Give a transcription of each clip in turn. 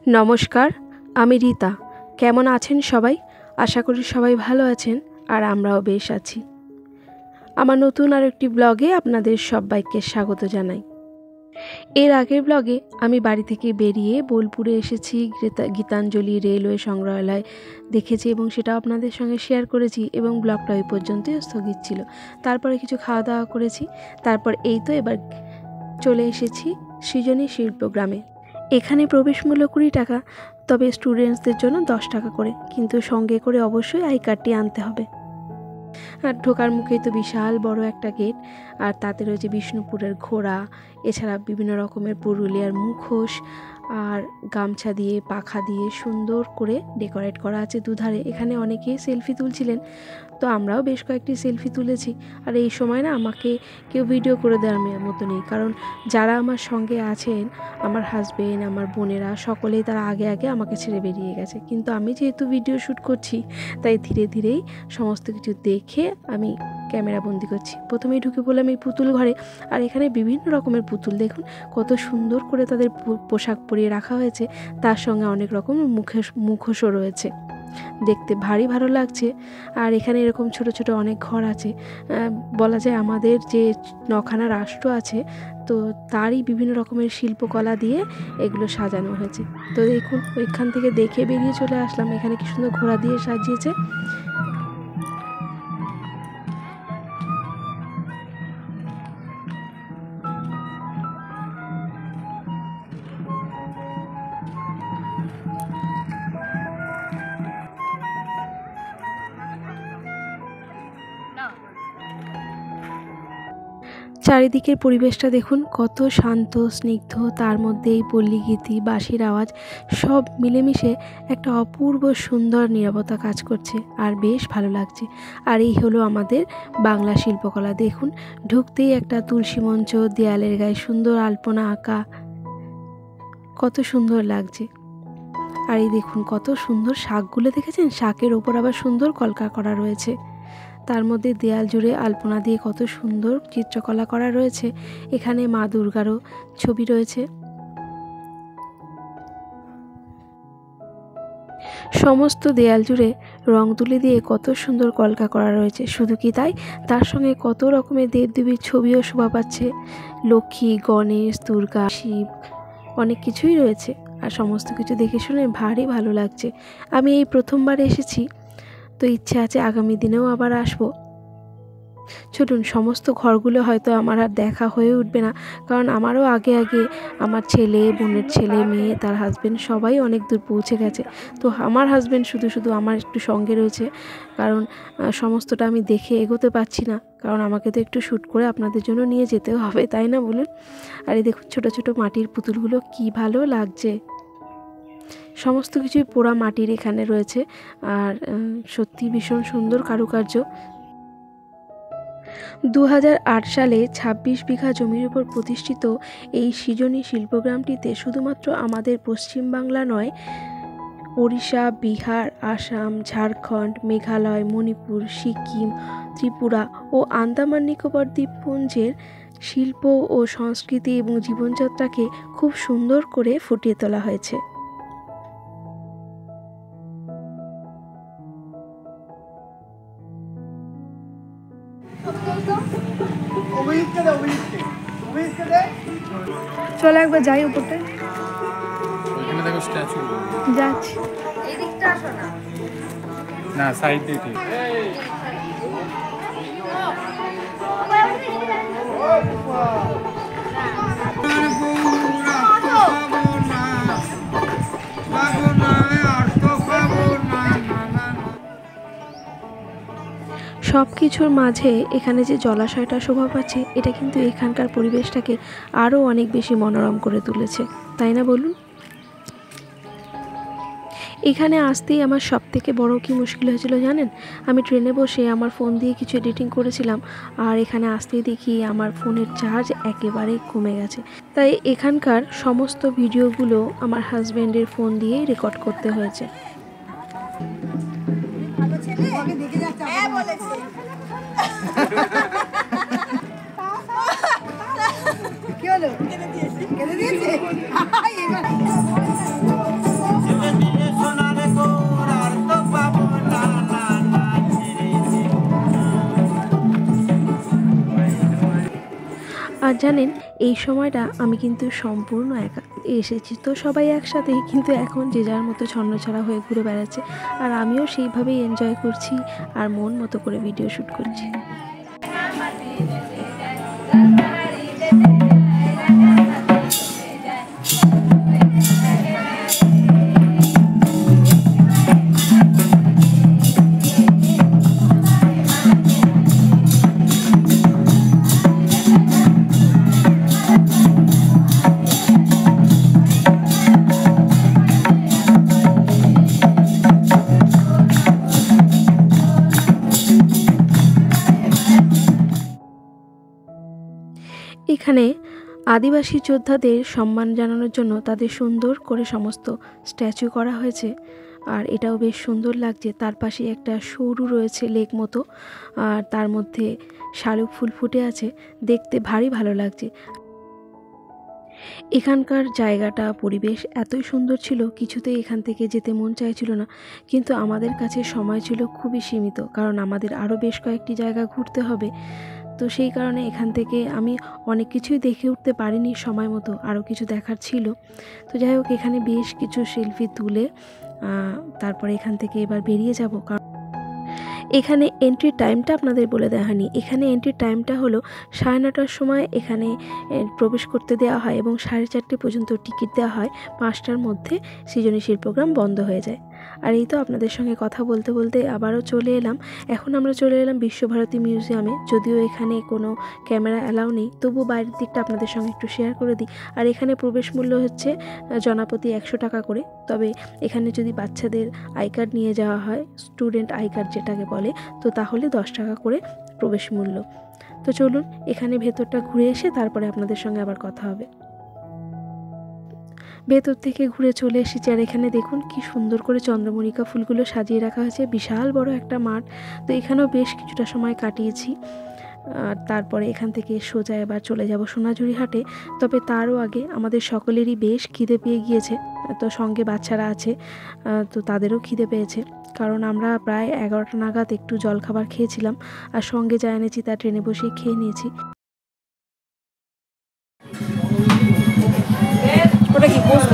नमस्कार आमी रीता केमन आছেন सबाई आशा करी सबाई भालो आছেন और आमराओ बेश आছি। आमार नतून आरेकटी ब्लगे आपनादेर सबाइके स्वागत जानाई। एर आगेर ब्लगे आमी बाड़ी थेके बेरिये बोलपुरे एसेछि, गीतांजलि रेलवे संग्रहालय देखेछि एबं सेटा आपनादेर संगे शेयर करेछि एबं ब्लगटा ओई पर्यन्तই स्थगित छिलो। तारपरे किछु खाওয়া दाওয়া करेछि, तारपर एई तो एबार चले एसेछि सृजनी शिल्पग्रामे। एखाने प्रवेश मूल्य 20 टाका, तबे स्टूडेंट्सदेर जोन्नो 10 टाका करे, किन्तु संगे करे अवश्यई आई कार्डटी आनते होबे। আর ঢোকার মুখেই তো বিশাল বড় একটা গেট, আর তাতে রয়েছে বিষ্ণুপুরের ঘোড়া, এছাড়া বিভিন্ন রকমের পুরুলিয়ার মুখোশ আর গামছা দিয়ে পাখা দিয়ে সুন্দর করে ডেকোরেট করা আছে দুধারে। এখানে অনেকেই সেলফি তুলছিলেন, তো আমরাও বেশ কয়েকটি সেলফি তুলেছি। আর এই সময় না আমাকে কেউ ভিডিও করে দেওয়ার মতো নেই, কারণ যারা আমার সঙ্গে আছেন, আমার হাজবেন্ড, আমার বোনেরা, সকলেই তারা আগে আগে আমাকে ছেড়ে বেরিয়ে গেছে। কিন্তু আমি যেহেতু ভিডিও শ্যুট করছি, তাই ধীরে ধীরেই সমস্ত কিছু দেখে আমি ক্যামেরা বন্দি করছি। প্রথমেই ঢুকে পড়লাম এই পুতুল ঘরে, আর এখানে বিভিন্ন রকমের পুতুল, দেখুন কত সুন্দর করে তাদের পোশাক পরিয়ে রাখা হয়েছে, তার সঙ্গে অনেক রকম মুখোশও রয়েছে, দেখতে ভারী ভালো লাগছে। আর এখানে এরকম ছোট ছোট অনেক ঘর আছে, বলা যায় আমাদের যে 9খানা রাষ্ট্র আছে, তো তারই বিভিন্ন রকমের শিল্পকলা দিয়ে এগুলো সাজানো হয়েছে। তো দেখুন ওইখান থেকে দেখে বেরিয়ে চলে আসলাম, এখানে কি সুন্দর ঘোড়া দিয়ে সাজিয়েছে। চারিদিকের পরিবেশটা দেখুন কত শান্ত স্নিগ্ধ, তার মধ্যে এই পল্লীগীতি, বাঁশির আওয়াজ সব মিলেমিশে একটা অপূর্ব সুন্দর নীরবতা কাজ করছে, আর বেশ ভালো লাগছে। আর এই হলো আমাদের বাংলা শিল্পকলা। দেখুন ঢুকতেই একটা তুলসী মঞ্চ, দেয়ালের গায়ে সুন্দর আলপনা আঁকা, কত সুন্দর লাগছে। আর এই দেখুন কত সুন্দর শাকগুলো দেখেছেন, শাকের ওপর আবার সুন্দর কলকা করা রয়েছে, তার মধ্যে দেয়াল জুড়ে আলপনা দিয়ে কত সুন্দর চিত্রকলা করা রয়েছে। এখানে মা দুর্গারও ছবি রয়েছে। সমস্ত দেয়াল জুড়ে রং তুলি দিয়ে কত সুন্দর কলকা করা রয়েছে। শুধু কি তাই, তার সঙ্গে কত রকমের দেবদেবীর ছবিও শোভা পাচ্ছে, লক্ষ্মী, গণেশ, দুর্গা, শিব, অনেক কিছুই রয়েছে। আর সমস্ত কিছু দেখে শুনে ভারী ভালো লাগছে। আমি এই প্রথমবার এসেছি, তো ইচ্ছে আছে আগামী দিনেও আবার আসবো। চলুন, সমস্ত ঘরগুলো হয়তো আমার আর দেখা হয়ে উঠবে না, কারণ আমারও আগে আগে আমার ছেলে, বোনের ছেলে, মেয়ে, তার হাজবেন্ড সবাই অনেক দূর পৌঁছে গেছে। তো আমার হাজবেন্ড শুধু শুধু আমার একটু সঙ্গে রয়েছে, কারণ সমস্তটা আমি দেখে এগোতে পারছি না, কারণ আমাকে তো একটু শ্যুট করে আপনাদের জন্য নিয়ে যেতেও হবে, তাই না বলুন। আর এই দেখুন ছোট ছোট মাটির পুতুলগুলো কি ভালো লাগছে, সমস্ত কিছুই পোড়া মাটির এখানে রয়েছে, আর সত্যি ভীষণ সুন্দর কারুকার্য। 2008 সালে 26 বিঘা জমির উপর প্রতিষ্ঠিত এই সৃজনী শিল্পগ্রামটিতে শুধুমাত্র আমাদের পশ্চিমবাংলা নয়, ওড়িশা, বিহার, আসাম, ঝাড়খণ্ড, মেঘালয়, মণিপুর, সিকিম, ত্রিপুরা ও আন্দামান নিকোবর দ্বীপপুঞ্জের শিল্প ও সংস্কৃতি এবং জীবনযাত্রাকে খুব সুন্দর করে ফুটিয়ে তোলা হয়েছে। চলো একবার যাই উপরটা, ওইখানে দেখো স্ট্যাচু যাচ্ছি। এই দিকটা আসো না, না সাইড দিয়ে ঠিক। সব কিছুর মাঝে এখানে যে জলাশয়টা শোভা পাচ্ছে, এটা কিন্তু এখানকার পরিবেশটাকে আরও অনেক বেশি মনোরম করে তুলেছে, তাই না বলুন। এখানে আসতেই আমার সব থেকে বড় কি মুশকিল হয়েছিল জানেন, আমি ট্রেনে বসে আমার ফোন দিয়ে কিছু এডিটিং করেছিলাম, আর এখানে আসতেই দেখি আমার ফোনের চার্জ একেবারে কমে গেছে। তাই এখানকার সমস্ত ভিডিওগুলো আমার হাজব্যান্ডের ফোন দিয়েই রেকর্ড করতে হয়েছে। কি হলো? কেটে দিয়েছে? আর জানেন, এই সময়টা আমি কিন্তু সম্পূর্ণ একা এসেছি, তো সবাই একসাথেই, কিন্তু এখন যে যার মতো ছন্নছাড়া হয়ে ঘুরে বেড়াচ্ছে, আর আমিও সেইভাবেই এনজয় করছি আর মন মতো করে ভিডিও শ্যুট করছি। এখানে আদিবাসী যোদ্ধাদের সম্মান জানানোর জন্য তাদের সুন্দর করে সমস্ত স্ট্যাচু করা হয়েছে, আর এটাও বেশ সুন্দর লাগছে। তার পাশে একটা সরু রয়েছে লেক মতো, আর তার মধ্যে শালুক ফুল ফুটে আছে, দেখতে ভারী ভালো লাগছে। এখানকার জায়গাটা পরিবেশ এতই সুন্দর ছিল, কিছুতেই এখান থেকে যেতে মন চাইছিল না, কিন্তু আমাদের কাছে সময় ছিল খুবই সীমিত, কারণ আমাদের আরও বেশ কয়েকটি জায়গা ঘুরতে হবে। তো সেই কারণে এখান থেকে আমি অনেক কিছুই দেখে উঠতে পারিনি সময় মতো, আরও কিছু দেখার ছিল। তো যাই হোক, এখানে বেশ কিছু সেলফি তুলে তারপরে এখান থেকে এবার বেরিয়ে যাব। কারণ এখানে এন্ট্রি টাইমটা আপনাদের বলে দেওয়া হয়নি। এখানে এন্ট্রি টাইমটা হলো 9:30টার সময় এখানে প্রবেশ করতে দেওয়া হয় এবং 4:30 পর্যন্ত টিকিট দেওয়া হয়। 5টার মধ্যে সৃজনশীল প্রোগ্রাম বন্ধ হয়ে যায়। আর এই তো আপনাদের সঙ্গে কথা বলতে বলতে আবারও চলে এলাম। এখন আমরা চলে এলাম বিশ্বভারতী মিউজিয়ামে। যদিও এখানে কোনো ক্যামেরা অ্যালাউ নেই, তবু বাইরের দিকটা আপনাদের সঙ্গে একটু শেয়ার করে দিই। আর এখানে প্রবেশ মূল্য হচ্ছে জনপ্রতি 100 টাকা করে। তবে এখানে যদি বাচ্চাদের আই কার্ড নিয়ে যাওয়া হয়, স্টুডেন্ট আই কার্ড যেটাকে বলে, তো তাহলে 10 টাকা করে প্রবেশ মূল্য। তো চলুন এখানে ভেতরটা ঘুরে এসে তারপরে আপনাদের সঙ্গে আবার কথা হবে। ভেতর থেকে ঘুরে চলে এসেছি, আর এখানে দেখুন কি সুন্দর করে চন্দ্রমল্লিকা ফুলগুলো সাজিয়ে রাখা হয়েছে। বিশাল বড় একটা মাঠ, তো এখানেও বেশ কিছুটা সময় কাটিয়েছি। আর তারপরে এখান থেকে সোজা এবার চলে যাব সোনাঝুরি হাটে। তবে তারও আগে আমাদের সকলেরই বেশ খিদে পেয়ে গিয়েছে, তো সঙ্গে বাচ্চারা আছে, তো তাদেরও খিদে পেয়েছে, কারণ আমরা প্রায় 11টা নাগাদ একটু জলখাবার খেয়েছিলাম, আর সঙ্গে যা এনেছি তা ট্রেনে বসেই খেয়ে নিয়েছি। ওটা কি পোস্ত?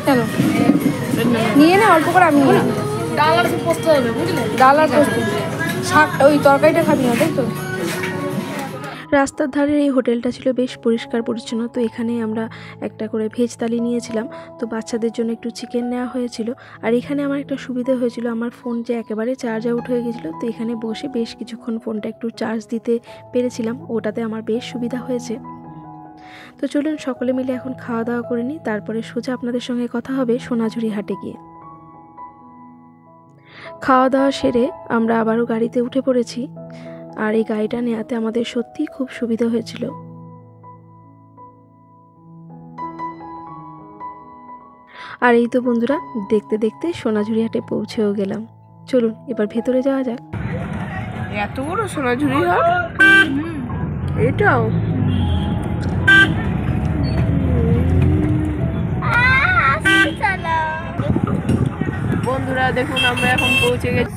কেন নিয়ে না, অল্প করে আমি নিয়ে নিই। ডাল আর পোস্ত হবে, বুঝলে? ডাল আর পোস্ত, শাক, ওই তরকারিটা খাবি না তাই তো? রাস্তার ধারের এই হোটেলটা ছিল বেশ পরিষ্কার পরিচ্ছন্ন। তো এখানে আমরা একটা করে ভেজ থালি নিয়েছিলাম, তো বাচ্চাদের জন্য একটু চিকেন নেওয়া হয়েছিল। আর এখানে আমার একটা সুবিধা হয়েছিল, আমার ফোন যে একেবারে চার্জ আউট হয়ে গেছিলো, তো এখানে বসে বেশ কিছুক্ষণ ফোনটা একটু চার্জ দিতে পেরেছিলাম, ওটাতে আমার বেশ সুবিধা হয়েছে। তো চলুন সকলে মিলে এখন খাওয়া দাওয়া করে নিই, তারপরে সোজা আপনাদের সঙ্গে কথা হবে সোনাঝুরি হাটে গিয়ে। খাওয়া দাওয়া সেরে আমরা আবারও গাড়িতে উঠে পড়েছি, আর এই গাড়িটা নেওয়াতে আমাদের সত্যিই খুব সুবিধা হয়েছিল। আর এই তো বন্ধুরা, দেখতে দেখতে সোনাঝুরি হাটে পৌঁছেও গেলাম। চলুন এবার ভেতরে যাওয়া যাক। এত বড় সোনাঝুরি হাট, এটাও বন্ধুরা দেখুন আমরা এখন পৌঁছে গেছি।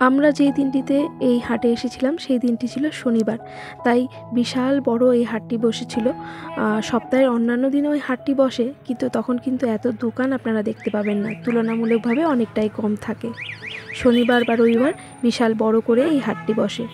আমরা যেই দিনটিতে এই হাটে এসেছিলাম সেই দিনটি ছিল শনিবার, তাই বিশাল বড় এই হাটটি বসেছিল। সপ্তাহের অন্যান্য দিনে ওই হাটটি বসে, কিন্তু তখন কিন্তু এত দোকান আপনারা দেখতে পাবেন না, তুলনামূলকভাবে অনেকটাই কম থাকে। শনিবার বা রবিবার বিশাল বড় করে এই হাটটি বসে।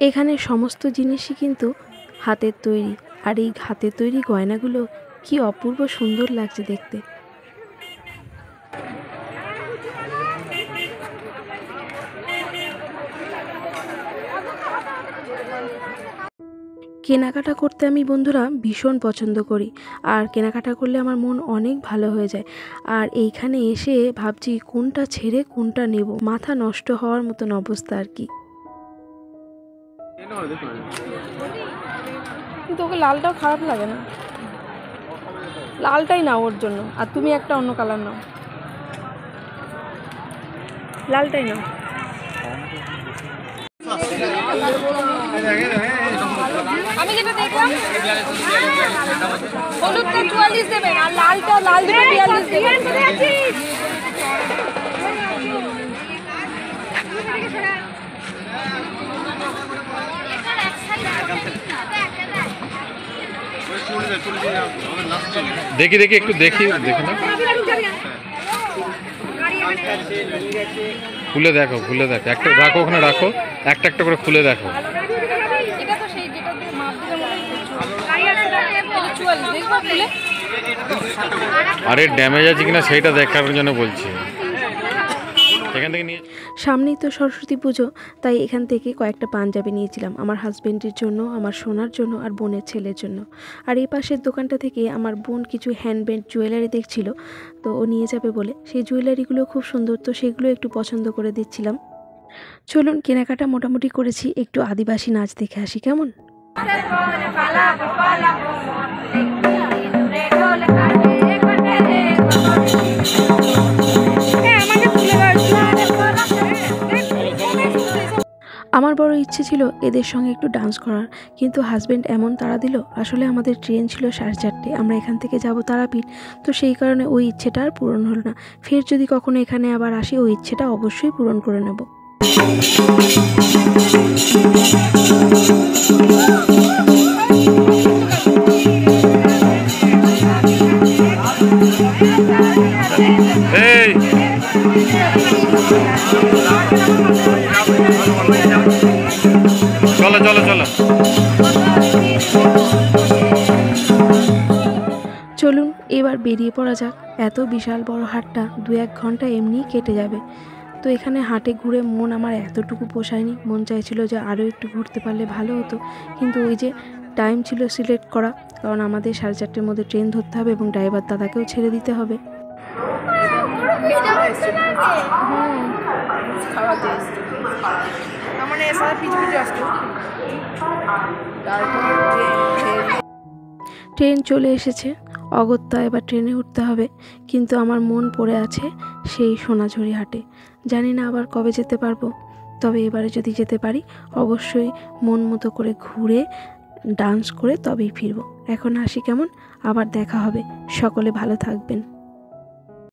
এখানে সমস্ত জিনিসই কিন্তু হাতের তৈরি, আর এই হাতের তৈরি গয়নাগুলো কি অপূর্ব সুন্দর লাগছে দেখতে। কেনাকাটা করতে আমি বন্ধুরা ভীষণ পছন্দ করি, আর কেনাকাটা করলে আমার মন অনেক ভালো হয়ে যায়। আর এইখানে এসে ভাবছি কোনটা ছেড়ে কোনটা নেব, মাথা নষ্ট হওয়ার মতন অবস্থা আর কি। কিন্তু ওকে লালটাও খারাপ লাগে না, লালটাই নাও ওর জন্য, আর তুমি একটা অন্য কালার নাও, লালটাই নাও। আমি যেটা দেখলাম হলুদটা 44 দেবেন আর লালটা লাল দিবে 42 দেবেন। দেখি দেখি একটু দেখি দেখে না, খুলে দেখো খুলে দেখো, একটা রাখো ওখানে রাখো, একটা একটা করে খুলে দেখো। আরে ড্যামেজ আছে কিনা সেইটা দেখার জন্য বলছি। এখান থেকে নিয়ে সামনেই তো সরস্বতী পুজো, তাই এখান থেকে কয়েকটা পাঞ্জাবি নিয়েছিলাম আমার হাজবেন্ডের জন্য, আমার সোনার জন্য আর বোনের ছেলের জন্য। আর এই পাশের দোকানটা থেকে আমার বোন কিছু হ্যান্ডমেড জুয়েলারি দেখছিল, তো ও নিয়ে যাবে বলে। সেই জুয়েলারিগুলো খুব সুন্দর, তো সেগুলো একটু পছন্দ করে দিচ্ছিলাম। চলুন কেনাকাটা মোটামুটি করেছি, একটু আদিবাসী নাচ দেখে আসি কেমন। আমার বড় ইচ্ছে ছিল এদের সঙ্গে একটু ডান্স করার, কিন্তু হাজব্যান্ড এমন তাড়া দিল। আসলে আমাদের ট্রেন ছিল 4:30, আমরা এখান থেকে যাব তারাপীঠ, তো সেই কারণে ওই ইচ্ছেটা আর পূরণ হলো না। ফের যদি কখনো এখানে আবার আসি ওই ইচ্ছেটা অবশ্যই পূরণ করে নেব। চলো চলো চলো, চলুন এবার বেরিয়ে পড়া যাক। এত বিশাল বড় হাটটা 2-1 ঘন্টা এমনিই কেটে যাবে। তো এখানে হাটে ঘুরে মন আমার এতটুকু পোষায়নি, মন চাইছিল যে আরও একটু ঘুরতে পারলে ভালো হতো, কিন্তু ওই যে টাইম ছিল সিলেক্ট করা, কারণ আমাদের 4:30-র মধ্যে ট্রেন ধরতে হবে এবং ড্রাইভার দাদাকেও ছেড়ে দিতে হবে। ট্রেন চলে এসেছে, অগত্যা এবার ট্রেনে উঠতে হবে, কিন্তু আমার মন পড়ে আছে সেই সোনাঝুরি হাটে। জানি না আবার কবে যেতে পারবো, তবে এবারে যদি যেতে পারি অবশ্যই মন মতো করে ঘুরে ডান্স করে তবেই ফিরবো। এখন আসি কেমন, আবার দেখা হবে, সকলে ভালো থাকবেন।